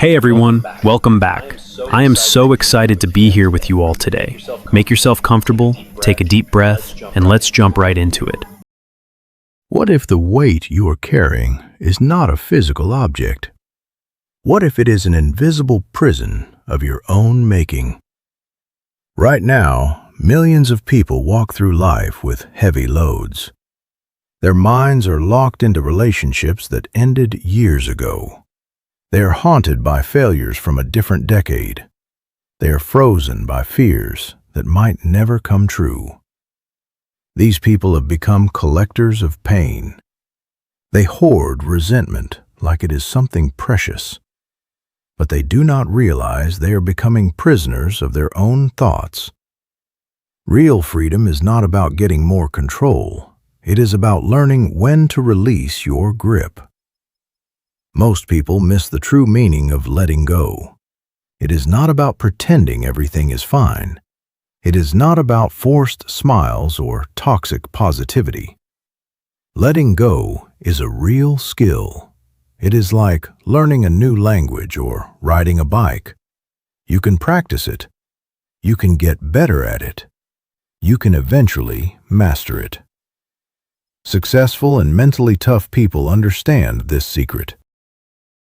Hey everyone, welcome back. I am so excited to be here with you all today. Make yourself comfortable, take a deep breath, and let's jump right into it. What if the weight you are carrying is not a physical object? What if it is an invisible prison of your own making? Right now, millions of people walk through life with heavy loads. Their minds are locked into relationships that ended years ago. They are haunted by failures from a different decade. They are frozen by fears that might never come true. These people have become collectors of pain. They hoard resentment like it is something precious. But they do not realize they are becoming prisoners of their own thoughts. Real freedom is not about getting more control. It is about learning when to release your grip. Most people miss the true meaning of letting go. It is not about pretending everything is fine. It is not about forced smiles or toxic positivity. Letting go is a real skill. It is like learning a new language or riding a bike. You can practice it. You can get better at it. You can eventually master it. Successful and mentally tough people understand this secret.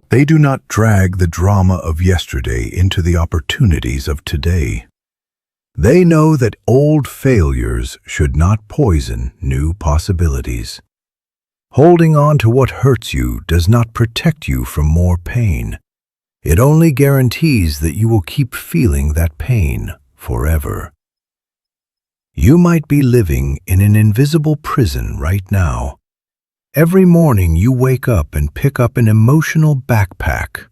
They do not drag the drama of yesterday into the opportunities of today. They know that old failures should not poison new possibilities. Holding on to what hurts you does not protect you from more pain. It only guarantees that you will keep feeling that pain forever. You might be living in an invisible prison right now. Every morning you wake up and pick up an emotional backpack.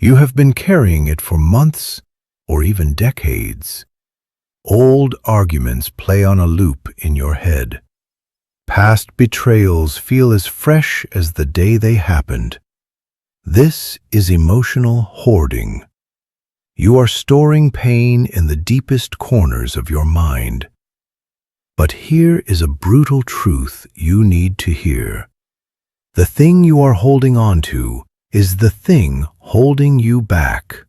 You have been carrying it for months or even decades. Old arguments play on a loop in your head. Past betrayals feel as fresh as the day they happened. This is emotional hoarding. You are storing pain in the deepest corners of your mind. But here is a brutal truth you need to hear. The thing you are holding on to is the thing holding you back.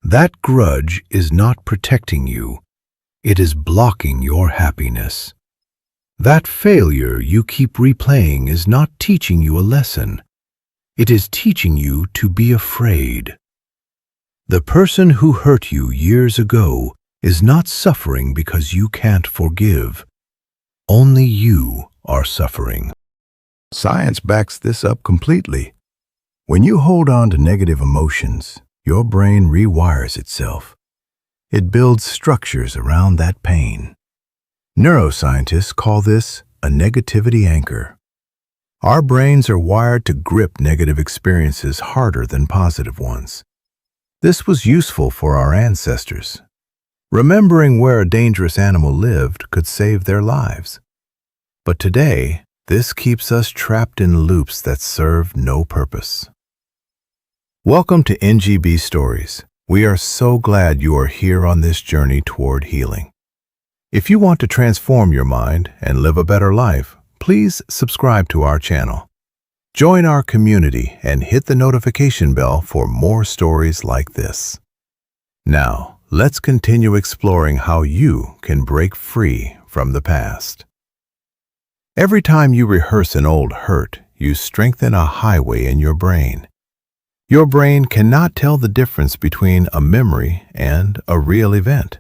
That grudge is not protecting you. It is blocking your happiness. That failure you keep replaying is not teaching you a lesson. It is teaching you to be afraid. The person who hurt you years ago is not suffering because you can't forgive. Only you are suffering. Science backs this up completely. When you hold on to negative emotions, your brain rewires itself. It builds structures around that pain. Neuroscientists call this a negativity anchor. Our brains are wired to grip negative experiences harder than positive ones. This was useful for our ancestors. Remembering where a dangerous animal lived could save their lives. But today, this keeps us trapped in loops that serve no purpose. Welcome to NGB Stories. We are so glad you are here on this journey toward healing. If you want to transform your mind and live a better life, please subscribe to our channel. Join our community and hit the notification bell for more stories like this. Now, let's continue exploring how you can break free from the past. Every time you rehearse an old hurt, you strengthen a highway in your brain. Your brain cannot tell the difference between a memory and a real event.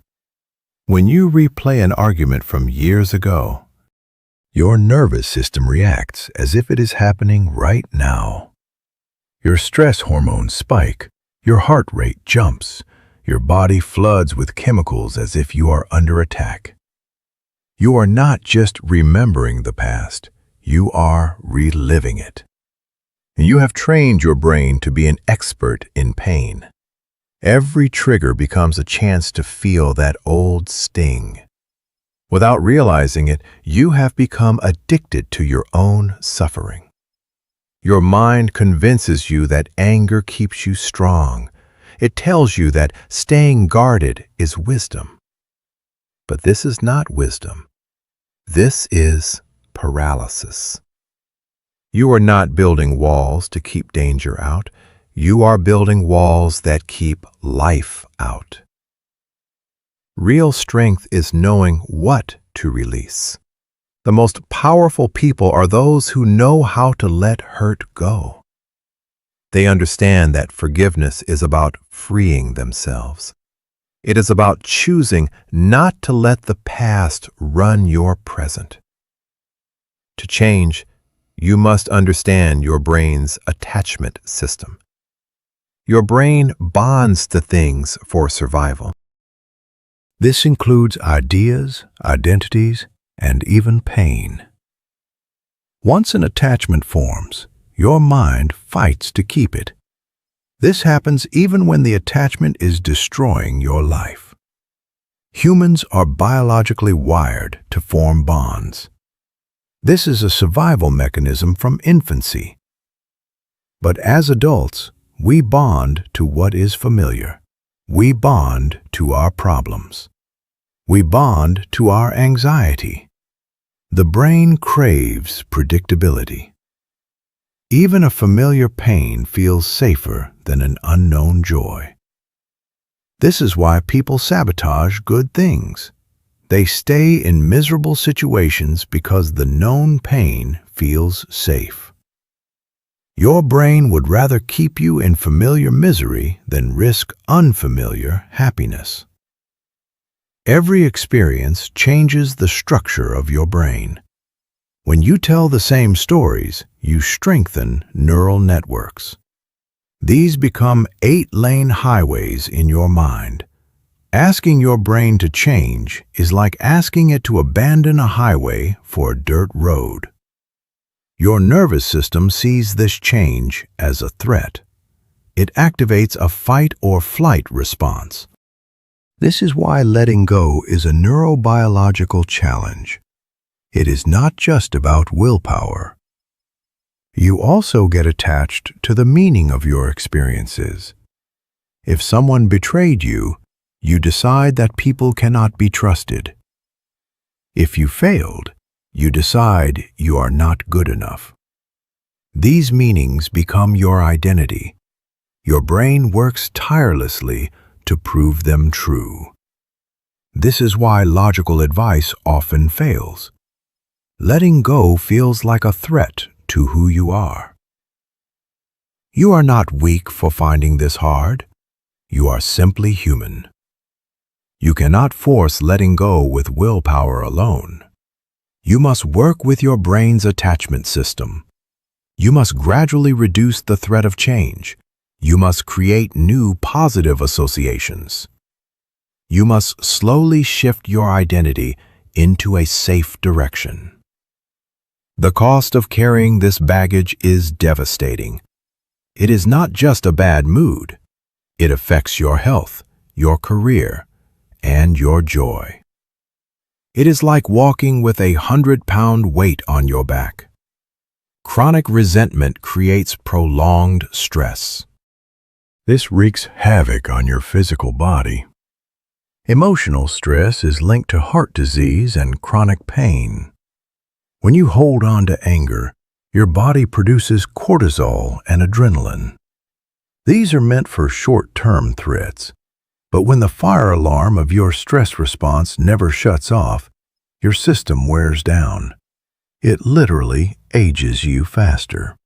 When you replay an argument from years ago, your nervous system reacts as if it is happening right now. Your stress hormones spike, your heart rate jumps, your body floods with chemicals as if you are under attack. You are not just remembering the past, you are reliving it. You have trained your brain to be an expert in pain. Every trigger becomes a chance to feel that old sting. Without realizing it, you have become addicted to your own suffering. Your mind convinces you that anger keeps you strong. It tells you that staying guarded is wisdom. But this is not wisdom. This is paralysis. You are not building walls to keep danger out. you are building walls that keep life out. Real strength is knowing what to release. The most powerful people are those who know how to let hurt go. They understand that forgiveness is about freeing themselves. It is about choosing not to let the past run your present. To change, you must understand your brain's attachment system. Your brain bonds to things for survival. This includes ideas, identities, and even pain. Once an attachment forms, your mind fights to keep it. This happens even when the attachment is destroying your life. Humans are biologically wired to form bonds. This is a survival mechanism from infancy. But as adults, we bond to what is familiar. We bond to our problems. We bond to our anxiety. The brain craves predictability. Even a familiar pain feels safer than an unknown joy. This is why people sabotage good things. They stay in miserable situations because the known pain feels safe. Your brain would rather keep you in familiar misery than risk unfamiliar happiness. Every experience changes the structure of your brain. When you tell the same stories, you strengthen neural networks. These become 8-lane highways in your mind. Asking your brain to change is like asking it to abandon a highway for a dirt road. Your nervous system sees this change as a threat. It activates a fight or flight response. This is why letting go is a neurobiological challenge. It is not just about willpower. You also get attached to the meaning of your experiences. If someone betrayed you, you decide that people cannot be trusted. If you failed, you decide you are not good enough. These meanings become your identity. Your brain works tirelessly to prove them true. This is why logical advice often fails. Letting go feels like a threat to who you are. You are not weak for finding this hard. You are simply human. You cannot force letting go with willpower alone. You must work with your brain's attachment system. You must gradually reduce the threat of change. You must create new positive associations. You must slowly shift your identity into a safe direction. The cost of carrying this baggage is devastating. It is not just a bad mood. It affects your health, your career, and your joy. It is like walking with a 100-pound weight on your back. Chronic resentment creates prolonged stress. This wreaks havoc on your physical body. Emotional stress is linked to heart disease and chronic pain. When you hold on to anger, your body produces cortisol and adrenaline. These are meant for short-term threats. But when the fire alarm of your stress response never shuts off, your system wears down. It literally ages you faster.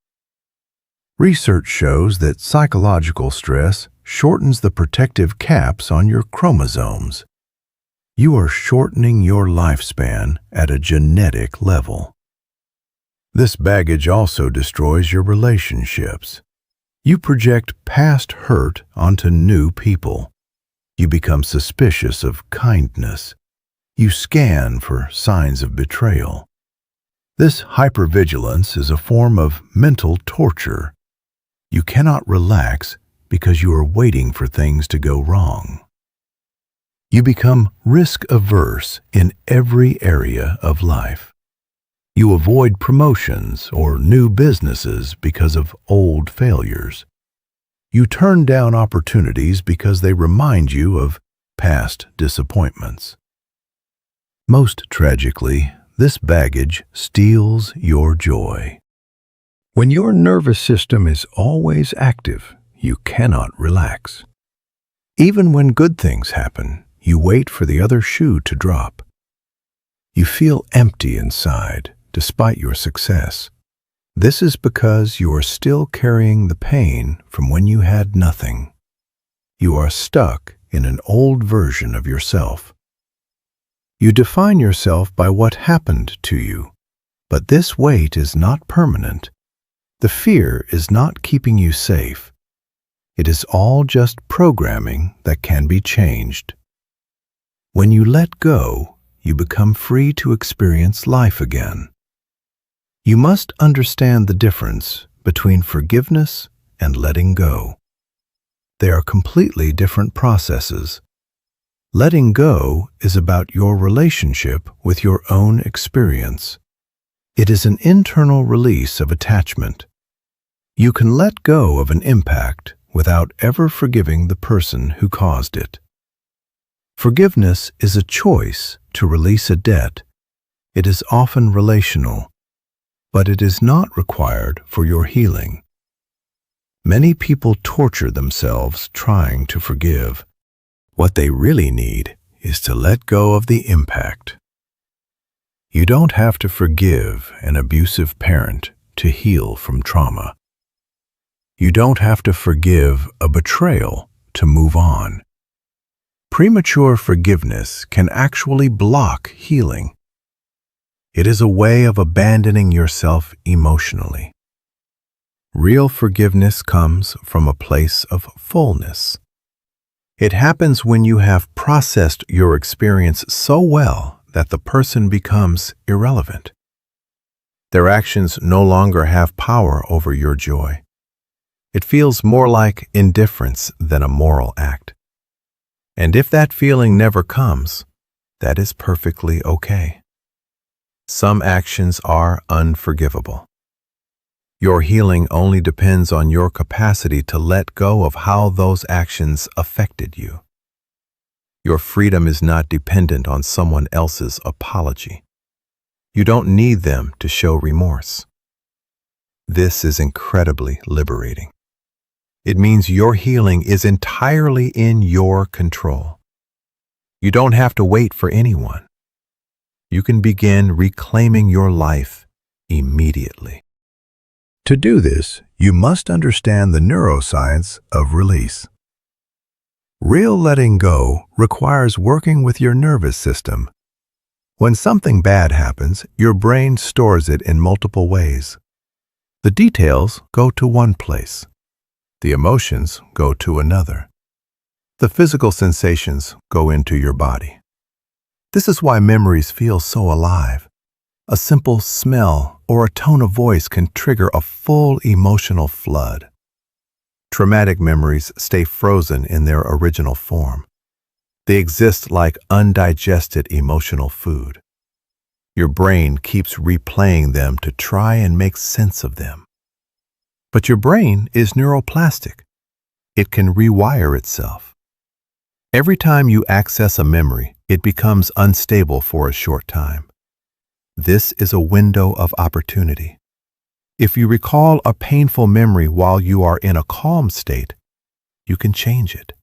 Research shows that psychological stress shortens the protective caps on your chromosomes. You are shortening your lifespan at a genetic level. This baggage also destroys your relationships. You project past hurt onto new people. You become suspicious of kindness. You scan for signs of betrayal. This hypervigilance is a form of mental torture. You cannot relax because you are waiting for things to go wrong. You become risk-averse in every area of life. You avoid promotions or new businesses because of old failures. You turn down opportunities because they remind you of past disappointments. Most tragically, this baggage steals your joy. When your nervous system is always active, you cannot relax. Even when good things happen, you wait for the other shoe to drop. You feel empty inside, despite your success. This is because you are still carrying the pain from when you had nothing. You are stuck in an old version of yourself. You define yourself by what happened to you, but this weight is not permanent. The fear is not keeping you safe. It is all just programming that can be changed. When you let go, you become free to experience life again. You must understand the difference between forgiveness and letting go. They are completely different processes. Letting go is about your relationship with your own experience. It is an internal release of attachment. You can let go of an impact without ever forgiving the person who caused it. Forgiveness is a choice to release a debt. It is often relational, but it is not required for your healing. Many people torture themselves trying to forgive. What they really need is to let go of the impact. You don't have to forgive an abusive parent to heal from trauma. You don't have to forgive a betrayal to move on. Premature forgiveness can actually block healing. It is a way of abandoning yourself emotionally. Real forgiveness comes from a place of fullness. It happens when you have processed your experience so well that the person becomes irrelevant. Their actions no longer have power over your joy. It feels more like indifference than a moral act. And if that feeling never comes, that is perfectly okay. Some actions are unforgivable. Your healing only depends on your capacity to let go of how those actions affected you. Your freedom is not dependent on someone else's apology. You don't need them to show remorse. This is incredibly liberating. It means your healing is entirely in your control. You don't have to wait for anyone. You can begin reclaiming your life immediately. To do this, you must understand the neuroscience of release. Real letting go requires working with your nervous system. When something bad happens, your brain stores it in multiple ways. The details go to one place. The emotions go to another. The physical sensations go into your body. This is why memories feel so alive. A simple smell or a tone of voice can trigger a full emotional flood. Traumatic memories stay frozen in their original form. They exist like undigested emotional food. Your brain keeps replaying them to try and make sense of them. But your brain is neuroplastic. It can rewire itself. Every time you access a memory, it becomes unstable for a short time. This is a window of opportunity. If you recall a painful memory while you are in a calm state, you can change it.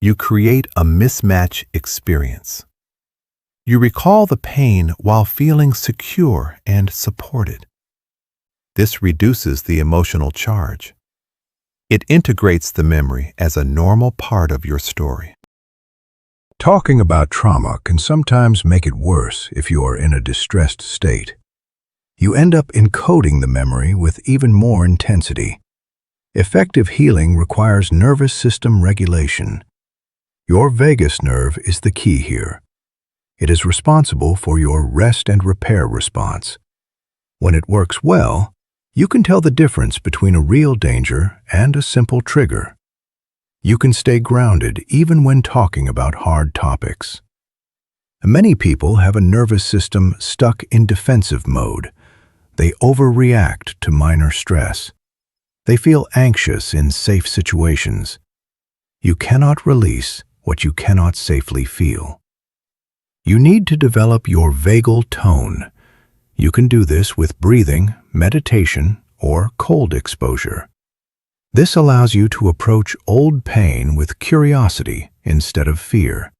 You create a mismatch experience. You recall the pain while feeling secure and supported. This reduces the emotional charge. It integrates the memory as a normal part of your story. Talking about trauma can sometimes make it worse if you are in a distressed state. You end up encoding the memory with even more intensity. Effective healing requires nervous system regulation. Your vagus nerve is the key here. It is responsible for your rest and repair response. When it works well, you can tell the difference between a real danger and a simple trigger. You can stay grounded even when talking about hard topics. Many people have a nervous system stuck in defensive mode. They overreact to minor stress. They feel anxious in safe situations. You cannot release what you cannot safely feel. You need to develop your vagal tone. You can do this with breathing, meditation, or cold exposure. This allows you to approach old pain with curiosity instead of fear.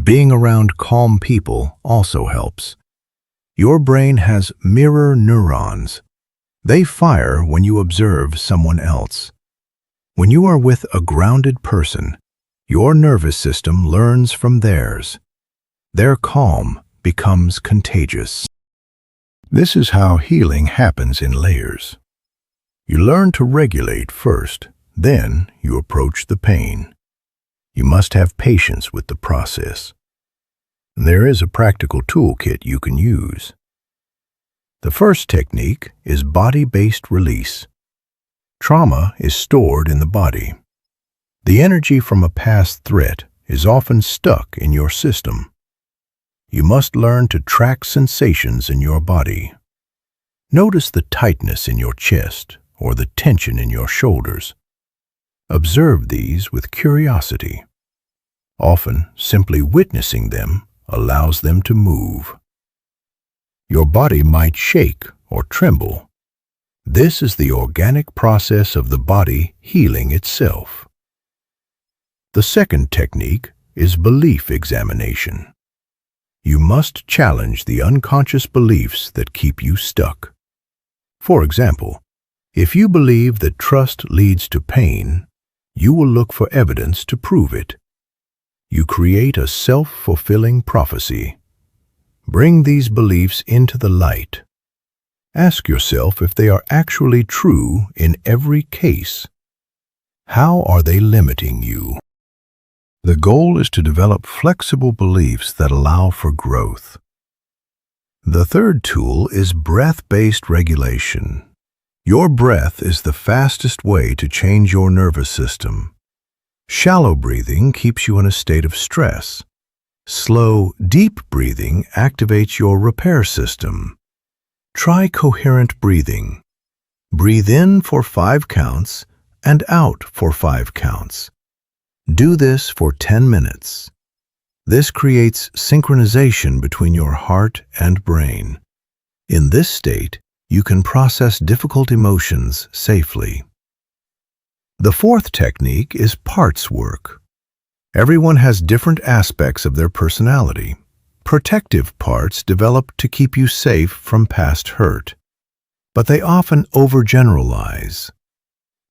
Being around calm people also helps. Your brain has mirror neurons. They fire when you observe someone else. When you are with a grounded person, your nervous system learns from theirs. Their calm becomes contagious. This is how healing happens in layers. You learn to regulate first, then you approach the pain. You must have patience with the process. There is a practical toolkit you can use. The first technique is body-based release. Trauma is stored in the body. The energy from a past threat is often stuck in your system. You must learn to track sensations in your body. Notice the tightness in your chest or the tension in your shoulders. Observe these with curiosity. Often, simply witnessing them allows them to move. Your body might shake or tremble. This is the organic process of the body healing itself. The second technique is belief examination. You must challenge the unconscious beliefs that keep you stuck. For example, if you believe that trust leads to pain, you will look for evidence to prove it. You create a self-fulfilling prophecy. Bring these beliefs into the light. Ask yourself if they are actually true in every case. How are they limiting you? The goal is to develop flexible beliefs that allow for growth. The third tool is breath-based regulation. Your breath is the fastest way to change your nervous system. Shallow breathing keeps you in a state of stress. Slow, deep breathing activates your repair system. Try coherent breathing. Breathe in for 5 counts and out for 5 counts. Do this for 10 minutes. This creates synchronization between your heart and brain. In this state, you can process difficult emotions safely. The fourth technique is parts work. Everyone has different aspects of their personality. Protective parts develop to keep you safe from past hurt, but they often overgeneralize.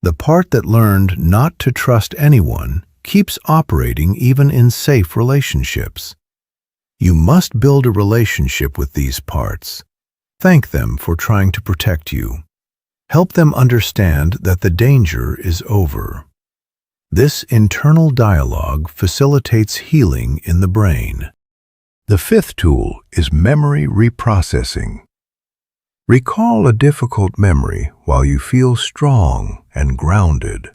The part that learned not to trust anyone keeps operating even in safe relationships. You must build a relationship with these parts. Thank them for trying to protect you. Help them understand that the danger is over. This internal dialogue facilitates healing in the brain. The fifth tool is memory reprocessing. Recall a difficult memory while you feel strong and grounded.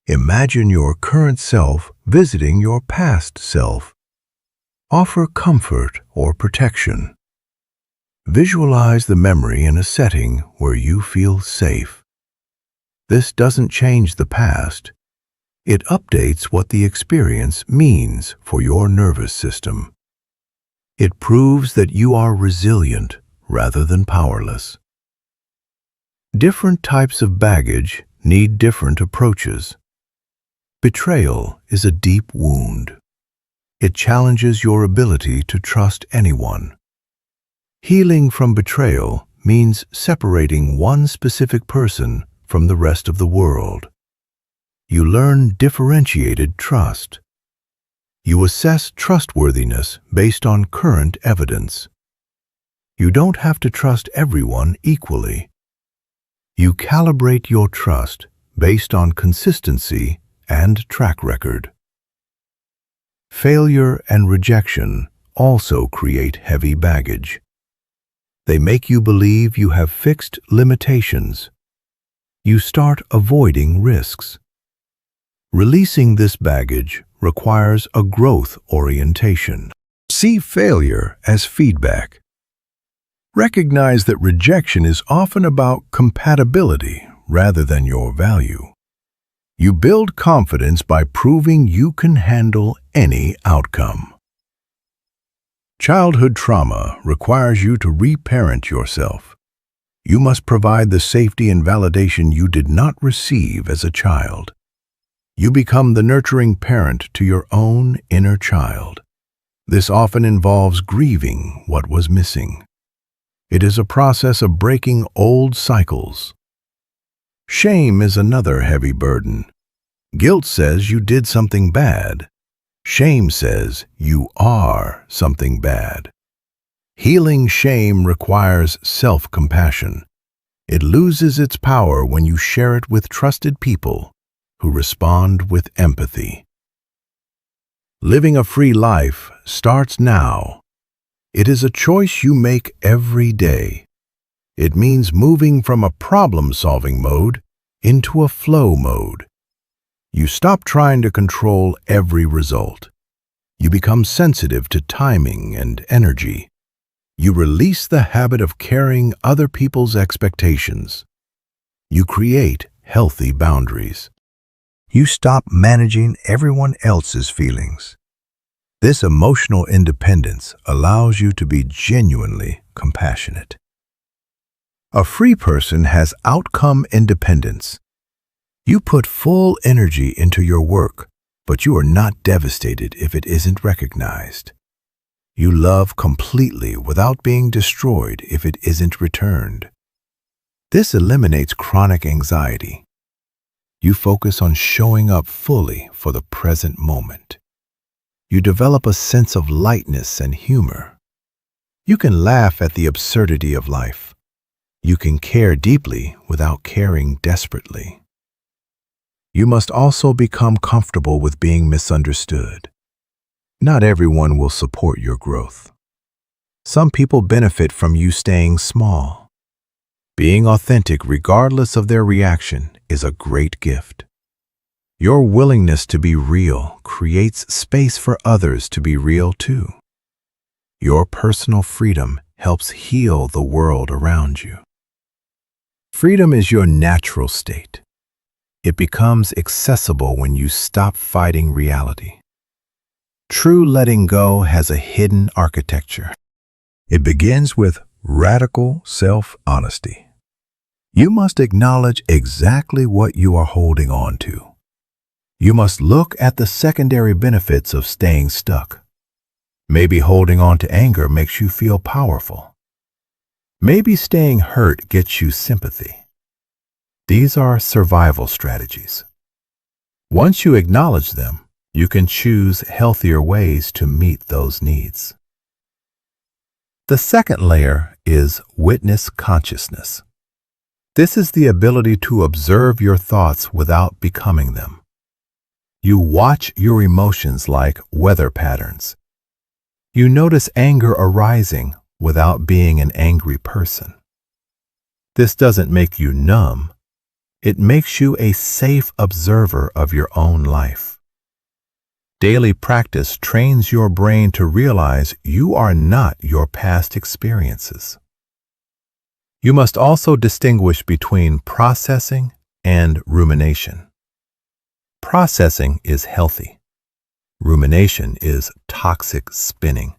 Imagine your current self visiting your past self. Offer comfort or protection. Visualize the memory in a setting where you feel safe. This doesn't change the past. It updates what the experience means for your nervous system. It proves that you are resilient rather than powerless. Different types of baggage need different approaches. Betrayal is a deep wound. It challenges your ability to trust anyone. Healing from betrayal means separating one specific person from the rest of the world. You learn differentiated trust. You assess trustworthiness based on current evidence. You don't have to trust everyone equally. You calibrate your trust based on consistency and track record. Failure and rejection also create heavy baggage. They make you believe you have fixed limitations. You start avoiding risks. Releasing this baggage requires a growth orientation. See failure as feedback. Recognize that rejection is often about compatibility rather than your value. You build confidence by proving you can handle any outcome. Childhood trauma requires you to reparent yourself. You must provide the safety and validation you did not receive as a child. You become the nurturing parent to your own inner child. This often involves grieving what was missing. It is a process of breaking old cycles. Shame is another heavy burden. Guilt says you did something bad. Shame says you are something bad. Healing shame requires self-compassion. It loses its power when you share it with trusted people who respond with empathy. Living a free life starts now. It is a choice you make every day. It means moving from a problem-solving mode into a flow mode. You stop trying to control every result. You become sensitive to timing and energy. You release the habit of carrying other people's expectations. You create healthy boundaries. You stop managing everyone else's feelings. This emotional independence allows you to be genuinely compassionate. A free person has outcome independence. You put full energy into your work, but you are not devastated if it isn't recognized. You love completely without being destroyed if it isn't returned. This eliminates chronic anxiety. You focus on showing up fully for the present moment. You develop a sense of lightness and humor. You can laugh at the absurdity of life. You can care deeply without caring desperately. You must also become comfortable with being misunderstood. Not everyone will support your growth. Some people benefit from you staying small. Being authentic regardless of their reaction is a great gift. Your willingness to be real creates space for others to be real too. Your personal freedom helps heal the world around you. Freedom is your natural state. It becomes accessible when you stop fighting reality. True letting go has a hidden architecture. It begins with radical self-honesty. You must acknowledge exactly what you are holding on to. You must look at the secondary benefits of staying stuck. Maybe holding on to anger makes you feel powerful. Maybe staying hurt gets you sympathy. These are survival strategies. Once you acknowledge them, you can choose healthier ways to meet those needs. The second layer is witness consciousness. This is the ability to observe your thoughts without becoming them. You watch your emotions like weather patterns. You notice anger arising without being an angry person. This doesn't make you numb. It makes you a safe observer of your own life. Daily practice trains your brain to realize you are not your past experiences. You must also distinguish between processing and rumination. Processing is healthy. Rumination is toxic spinning.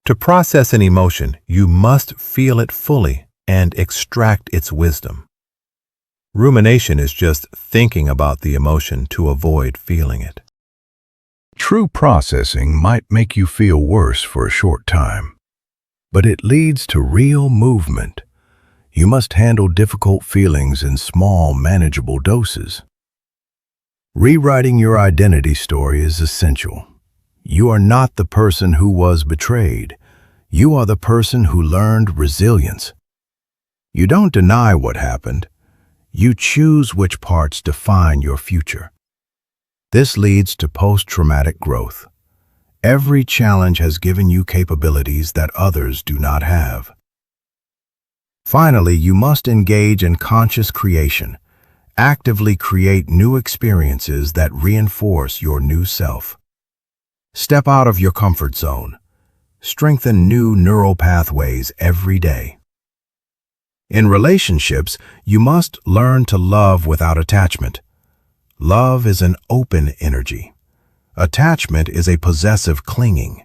To process an emotion, you must feel it fully and extract its wisdom. Rumination is just thinking about the emotion to avoid feeling it. True processing might make you feel worse for a short time, but it leads to real movement. You must handle difficult feelings in small, manageable doses. Rewriting your identity story is essential. You are not the person who was betrayed. You are the person who learned resilience. You don't deny what happened. You choose which parts define your future. This leads to post-traumatic growth. Every challenge has given you capabilities that others do not have. Finally, you must engage in conscious creation. Actively create new experiences that reinforce your new self. Step out of your comfort zone. Strengthen new neural pathways every day. In relationships, you must learn to love without attachment. Love is an open energy. Attachment is a possessive clinging.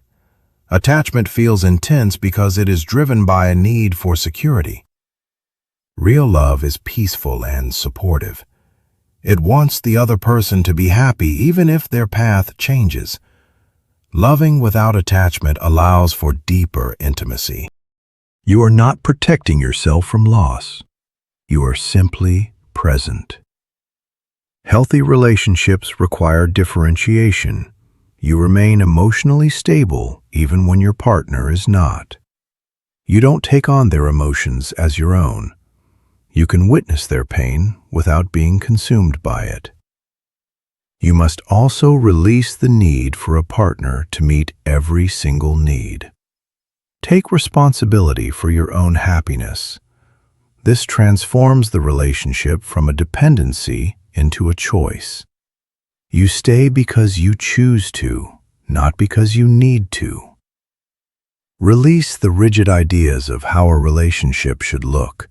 Attachment feels intense because it is driven by a need for security. Real love is peaceful and supportive. It wants the other person to be happy even if their path changes. Loving without attachment allows for deeper intimacy. You are not protecting yourself from loss. You are simply present. Healthy relationships require differentiation. You remain emotionally stable even when your partner is not. You don't take on their emotions as your own. You can witness their pain without being consumed by it. You must also release the need for a partner to meet every single need. Take responsibility for your own happiness. This transforms the relationship from a dependency into a choice. You stay because you choose to, not because you need to. Release the rigid ideas of how a relationship should look.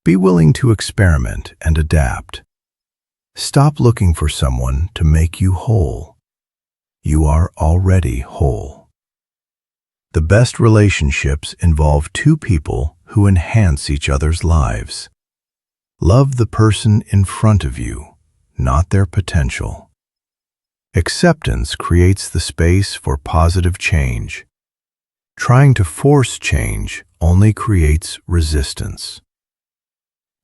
Be willing to experiment and adapt. Stop looking for someone to make you whole. You are already whole. The best relationships involve two people who enhance each other's lives. Love the person in front of you, not their potential. Acceptance creates the space for positive change. Trying to force change only creates resistance.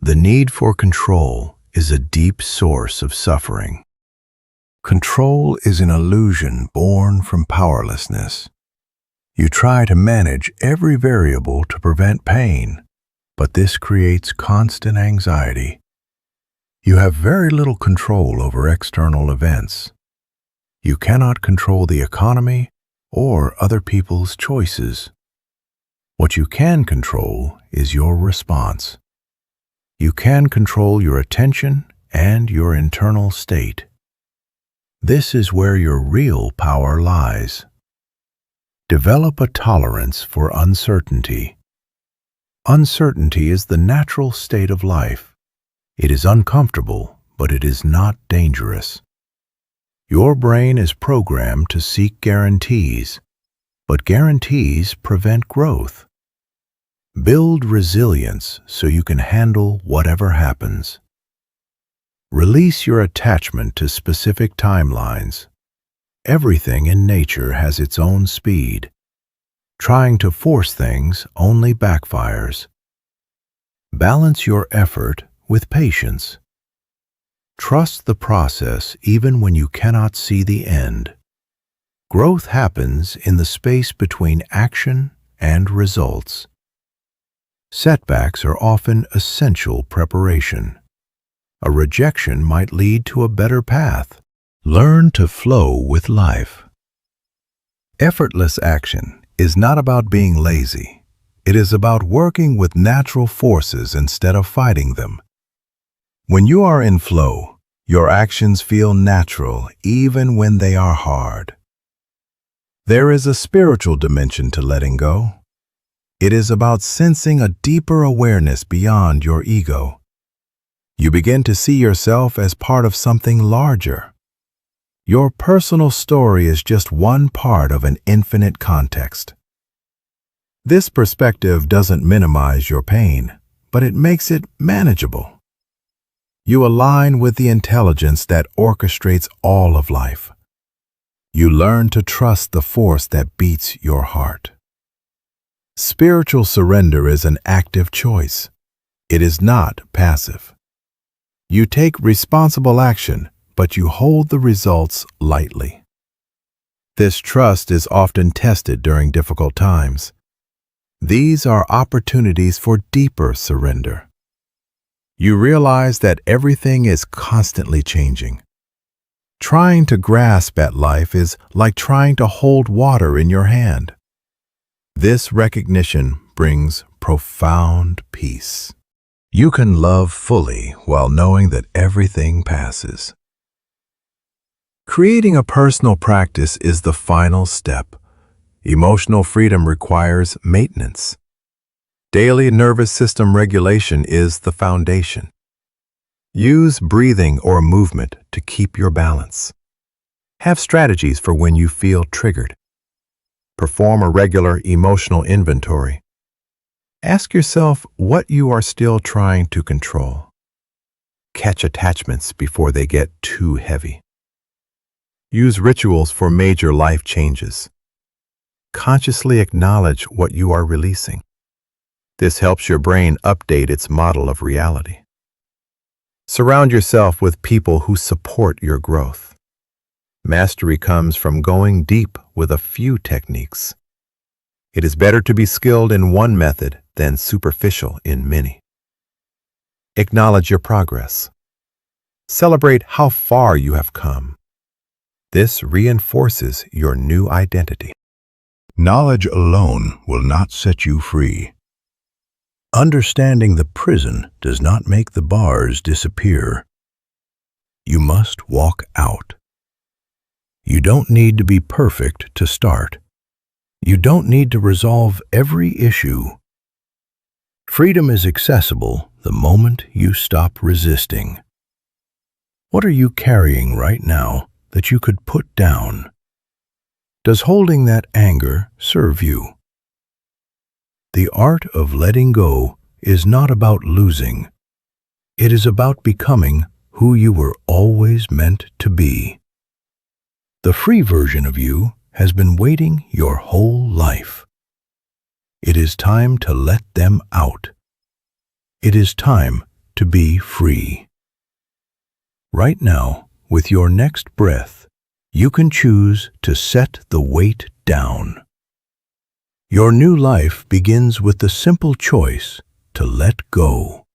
The need for control is a deep source of suffering. Control is an illusion born from powerlessness. You try to manage every variable to prevent pain, but this creates constant anxiety. You have very little control over external events. You cannot control the economy or other people's choices. What you can control is your response. You can control your attention and your internal state. This is where your real power lies. Develop a tolerance for uncertainty. Uncertainty is the natural state of life. It is uncomfortable, but it is not dangerous. Your brain is programmed to seek guarantees, but guarantees prevent growth. Build resilience so you can handle whatever happens. Release your attachment to specific timelines. Everything in nature has its own speed. Trying to force things only backfires. Balance your effort with patience. Trust the process even when you cannot see the end. Growth happens in the space between action and results. Setbacks are often essential preparation. A rejection might lead to a better path. Learn to flow with life. Effortless action is not about being lazy. It is about working with natural forces instead of fighting them. When you are in flow, your actions feel natural even when they are hard. There is a spiritual dimension to letting go. It is about sensing a deeper awareness beyond your ego. You begin to see yourself as part of something larger. Your personal story is just one part of an infinite context. This perspective doesn't minimize your pain, but it makes it manageable. You align with the intelligence that orchestrates all of life. You learn to trust the force that beats your heart. Spiritual surrender is an active choice. It is not passive. You take responsible action, but you hold the results lightly. This trust is often tested during difficult times. These are opportunities for deeper surrender. You realize that everything is constantly changing. Trying to grasp at life is like trying to hold water in your hand. This recognition brings profound peace. You can love fully while knowing that everything passes. Creating a personal practice is the final step. Emotional freedom requires maintenance. Daily nervous system regulation is the foundation. Use breathing or movement to keep your balance. Have strategies for when you feel triggered. Perform a regular emotional inventory. Ask yourself what you are still trying to control. Catch attachments before they get too heavy. Use rituals for major life changes. Consciously acknowledge what you are releasing. This helps your brain update its model of reality. Surround yourself with people who support your growth. Mastery comes from going deep with a few techniques. It is better to be skilled in one method than superficial in many. Acknowledge your progress. Celebrate how far you have come. This reinforces your new identity. Knowledge alone will not set you free. Understanding the prison does not make the bars disappear. You must walk out. You don't need to be perfect to start. You don't need to resolve every issue. Freedom is accessible the moment you stop resisting. What are you carrying right now that you could put down? Does holding that anger serve you? The art of letting go is not about losing. It is about becoming who you were always meant to be. The free version of you has been waiting your whole life. It is time to let them out. It is time to be free. Right now, with your next breath, you can choose to set the weight down. Your new life begins with the simple choice to let go.